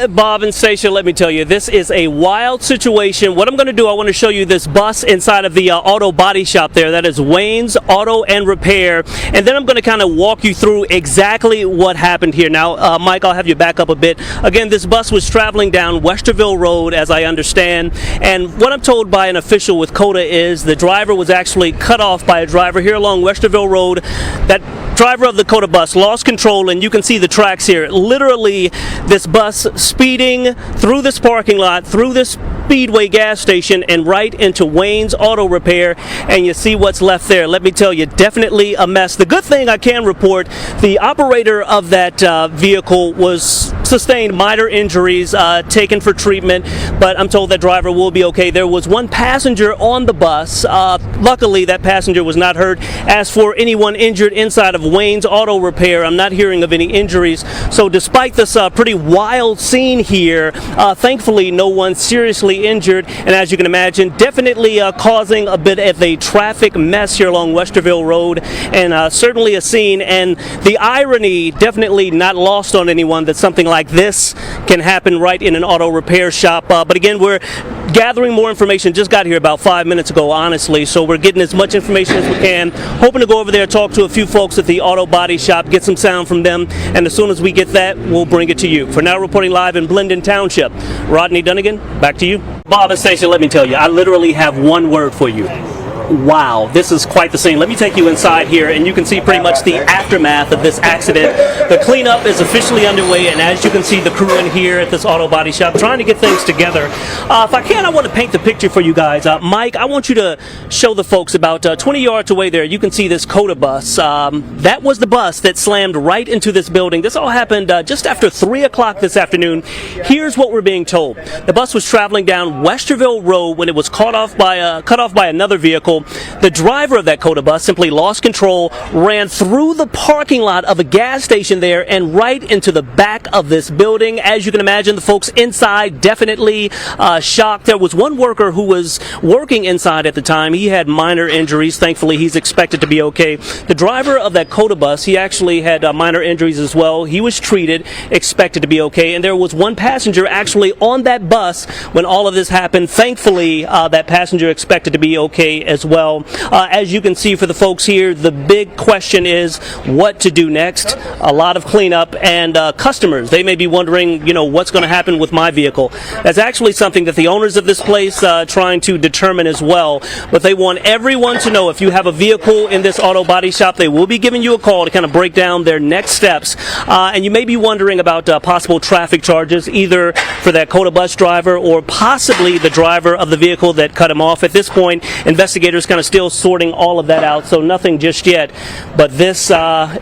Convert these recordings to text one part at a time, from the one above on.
Bob and Stacia, let me tell you, this is a wild situation. What I'm going to do, I want to show you this bus inside of the auto body shop there. That is Wayne's Auto and Repair. And then I'm going to kind of walk you through exactly what happened here. Now, Mike, I'll have you back up a bit. Again, this bus was traveling down Westerville Road, as I understand. And what I'm told by an official with COTA is the driver was actually cut off by a driver here along Westerville Road. That driver of the COTA bus lost control, and you can see the tracks here. Literally, this bus speeding through this parking lot, through this Speedway gas station, and right into Wayne's Auto Repair, and you see what's left there. Let me tell you, definitely a mess. The good thing I can report, the operator of that vehicle sustained minor injuries, taken for treatment, but I'm told that driver will be okay. There was one passenger on the bus. Luckily, that passenger was not hurt. As for anyone injured inside of Wayne's Auto Repair, I'm not hearing of any injuries. So despite this pretty wild scene here, thankfully no one seriously injured, and as you can imagine, definitely causing a bit of a traffic mess here along Westerville Road, and certainly a scene. And the irony definitely not lost on anyone that something like this can happen right in an auto repair shop. But again, we're gathering more information. Just got here about 5 minutes ago, honestly, so we're getting as much information as we can. Hoping to go over there, talk to a few folks at the auto body shop, get some sound from them, and as soon as we get that, we'll bring it to you. For now, reporting live in Blendon Township, Rodney Dunigan, back to you. Bob and Stacia, let me tell you, I literally have one word for you. Wow, this is quite the scene. Let me take you inside here, and you can see pretty much the aftermath of this accident. The cleanup is officially underway, and as you can see, the crew in here at this auto body shop trying to get things together. If I can, I want to paint the picture for you guys. Mike, I want you to show the folks about 20 yards away there. You can see this COTA bus. That was the bus that slammed right into this building. This all happened just after 3 o'clock this afternoon. Here's what we're being told. The bus was traveling down Westerville Road when it was cut off by another vehicle. The driver of that COTA bus simply lost control, ran through the parking lot of a gas station there and right into the back of this building. As you can imagine, the folks inside definitely shocked. There was one worker who was working inside at the time. He had minor injuries. Thankfully, he's expected to be okay. The driver of that COTA bus, he actually had minor injuries as well. He was treated, expected to be okay. And there was one passenger actually on that bus when all of this happened. Thankfully, that passenger expected to be okay as well. As you can see for the folks here, the big question is what to do next. A lot of cleanup, and customers, they may be wondering, what's going to happen with my vehicle. That's actually something that the owners of this place trying to determine as well. But they want everyone to know if you have a vehicle in this auto body shop, they will be giving you a call to kind of break down their next steps. And you may be wondering about possible traffic charges, either for that COTA bus driver or possibly the driver of the vehicle that cut him off. At this point, investigators kind of still sorting all of that out, so nothing just yet. But this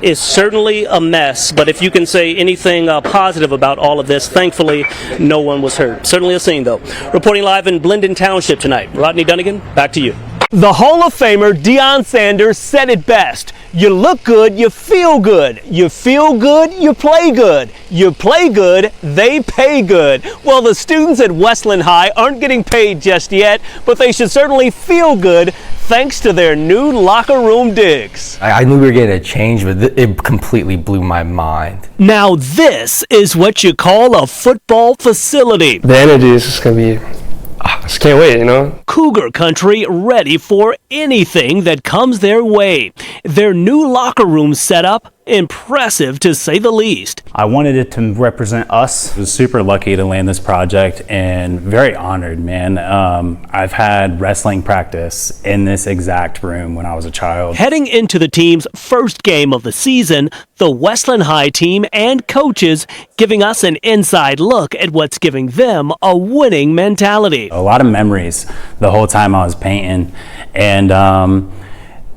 is certainly a mess. But if you can say anything positive about all of this, thankfully no one was hurt. Certainly a scene, though. Reporting live in Blendon Township tonight, Rodney Dunigan, back to you. The Hall of Famer Deion Sanders said it best. You look good, you feel good. You feel good, you play good. You play good, they pay good. Well, the students at Westland High aren't getting paid just yet, but they should certainly feel good thanks to their new locker room digs. I knew we were getting a change, but it completely blew my mind. Now this is what you call a football facility. The energy is just going to be... I just can't wait, Cougar country ready for anything that comes their way. Their new locker room setup, impressive to say the least. I wanted it to represent us. I was super lucky to land this project and very honored, man. I've had wrestling practice in this exact room when I was a child. Heading into the team's first game of the season, the Westland High team and coaches giving us an inside look at what's giving them a winning mentality. A lot of memories the whole time I was painting, and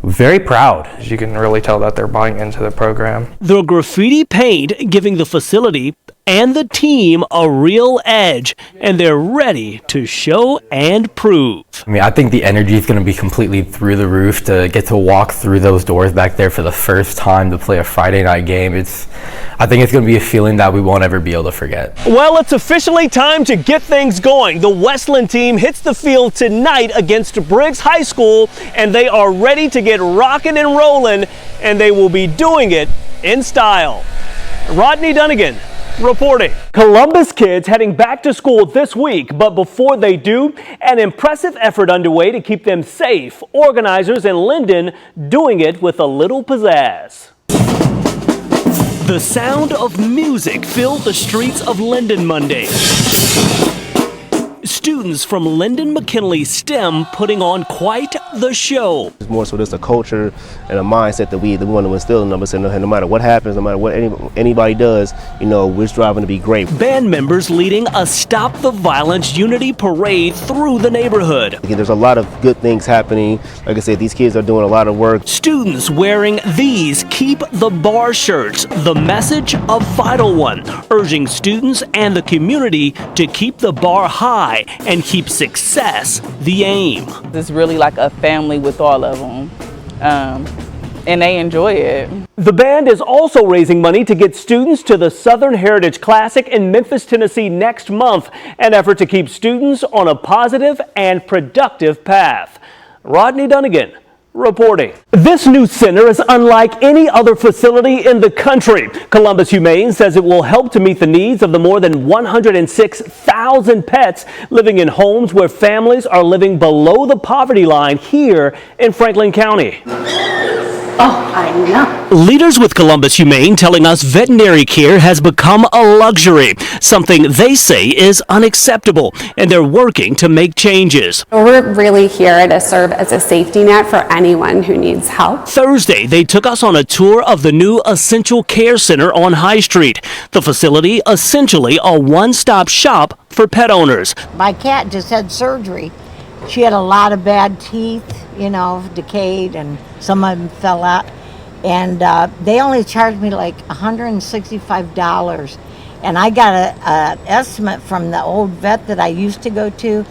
very proud. You can really tell that they're buying into the program. The graffiti paint giving the facility and the team a real edge, and they're ready to show and prove. I think the energy is going to be completely through the roof to get to walk through those doors back there for the first time to play a Friday night game. I think it's going to be a feeling that we won't ever be able to forget. Well, it's officially time to get things going. The Westland team hits the field tonight against Briggs High School, and they are ready to get rocking and rolling, and they will be doing it in style. Rodney Dunigan, reporting. Columbus kids heading back to school this week, but before they do, an impressive effort underway to keep them safe. Organizers in Linden doing it with a little pizzazz. The sound of music filled the streets of Linden Monday. Students from Linden McKinley STEM putting on quite the show. It's more so just a culture and a mindset that we want to instill in them. So no matter what happens, no matter what anybody does, we're striving to be great. Band members leading a Stop the Violence Unity Parade through the neighborhood. There's a lot of good things happening. Like I said, these kids are doing a lot of work. Students wearing these Keep the Bar shirts, the message a vital one, urging students and the community to keep the bar high and keep success the aim. It's really like a family with all of them, and they enjoy it. The band is also raising money to get students to the Southern Heritage Classic in Memphis, Tennessee next month, an effort to keep students on a positive and productive path. Rodney Dunigan reporting. This new center is unlike any other facility in the country. Columbus Humane says it will help to meet the needs of the more than 106,000 pets living in homes where families are living below the poverty line here in Franklin County. Oh, I know. Leaders with Columbus Humane telling us veterinary care has become a luxury, something they say is unacceptable, and they're working to make changes. We're really here to serve as a safety net for anyone who needs help. Thursday, they took us on a tour of the new Essential Care Center on High Street. The facility, essentially a one-stop shop for pet owners. My cat just had surgery. She had a lot of bad teeth, decayed, and some of them fell out. And they only charged me like $165. And I got an estimate from the old vet that I used to go to,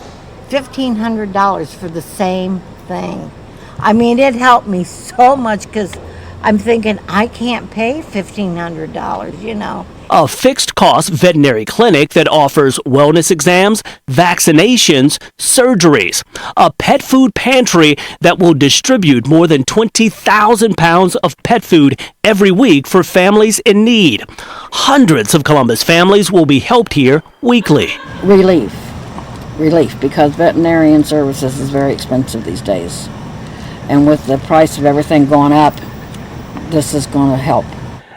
$1,500 for the same thing. I mean, it helped me so much because I'm thinking I can't pay $1,500, A fixed-cost veterinary clinic that offers wellness exams, vaccinations, surgeries. A pet food pantry that will distribute more than 20,000 pounds of pet food every week for families in need. Hundreds of Columbus families will be helped here weekly. Relief, because veterinarian services is very expensive these days. And with the price of everything going up, this is going to help.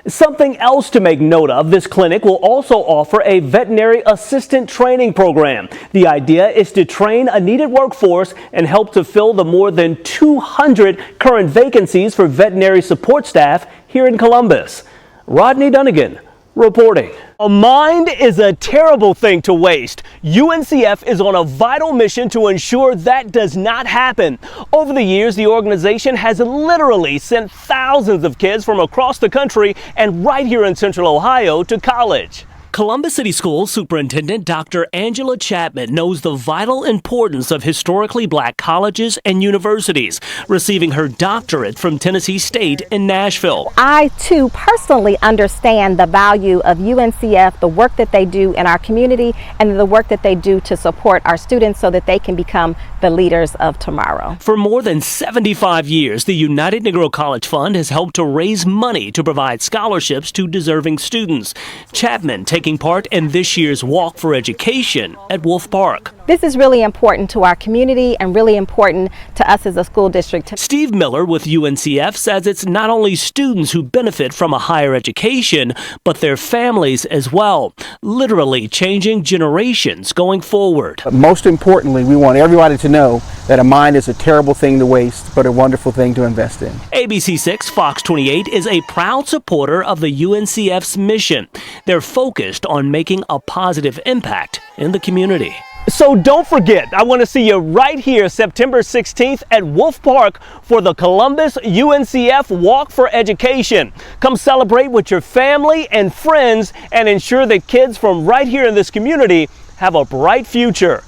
Something else to make note of, this clinic will also offer a veterinary assistant training program. The idea is to train a needed workforce and help to fill the more than 200 current vacancies for veterinary support staff here in Columbus. Rodney Dunigan reporting. A mind is a terrible thing to waste. UNCF is on a vital mission to ensure that does not happen. Over the years, the organization has literally sent thousands of kids from across the country and right here in Central Ohio to college. Columbus City Schools Superintendent Dr. Angela Chapman knows the vital importance of historically black colleges and universities, receiving her doctorate from Tennessee State in Nashville. I, too, personally understand the value of UNCF, the work that they do in our community, and the work that they do to support our students so that they can become the leaders of tomorrow. For more than 75 years, the United Negro College Fund has helped to raise money to provide scholarships to deserving students. Chapman taking part in this year's Walk for Education at Wolf Park. This is really important to our community and really important to us as a school district. Steve Miller with UNCF says it's not only students who benefit from a higher education, but their families as well, literally changing generations going forward. Most importantly, we want everybody to know that a mind is a terrible thing to waste, but a wonderful thing to invest in. ABC6 Fox 28 is a proud supporter of the UNCF's mission. They're focused on making a positive impact in the community. So don't forget, I want to see you right here September 16th at Wolf Park for the Columbus UNCF Walk for Education. Come celebrate with your family and friends and ensure that kids from right here in this community have a bright future.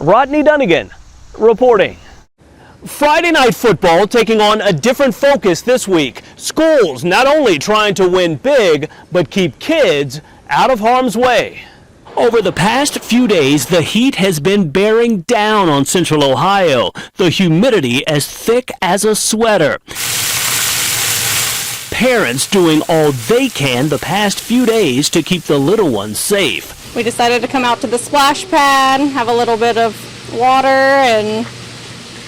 Rodney Dunigan reporting. Friday night football taking on a different focus this week. Schools not only trying to win big, but keep kids out of harm's way. Over the past few days, the heat has been bearing down on Central Ohio, the humidity as thick as a sweater. parents doing all they can the past few days to keep the little ones safe. We decided to come out to the splash pad, have a little bit of water, and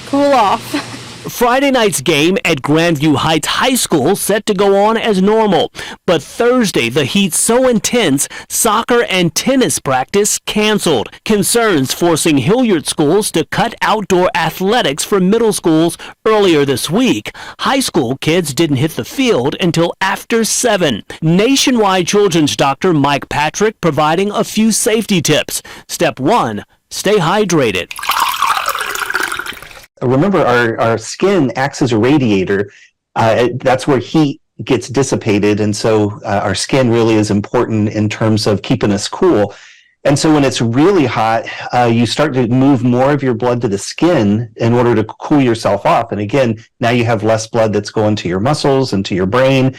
cool off. Friday night's game at Grandview Heights High School set to go on as normal, but Thursday the heat so intense, soccer and tennis practice canceled. Concerns forcing Hilliard schools to cut outdoor athletics for middle schools earlier this week. High school kids didn't hit the field until after 7. Nationwide children's doctor Mike Patrick providing a few safety tips. Step 1, stay hydrated. Remember, our skin acts as a radiator. That's where heat gets dissipated. And so our skin really is important in terms of keeping us cool. And so when it's really hot, you start to move more of your blood to the skin in order to cool yourself off. And again, now you have less blood that's going to your muscles and to your brain.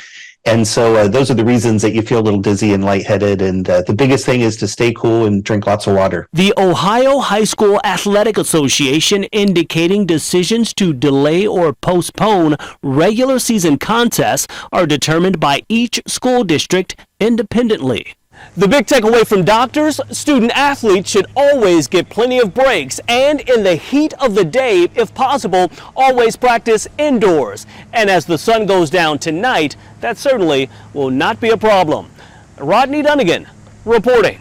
And so those are the reasons that you feel a little dizzy and lightheaded. And the biggest thing is to stay cool and drink lots of water. The Ohio High School Athletic Association indicating decisions to delay or postpone regular season contests are determined by each school district independently. The big takeaway from doctors, student athletes should always get plenty of breaks and in the heat of the day, if possible, always practice indoors. And as the sun goes down tonight, that certainly will not be a problem. Rodney Dunigan reporting.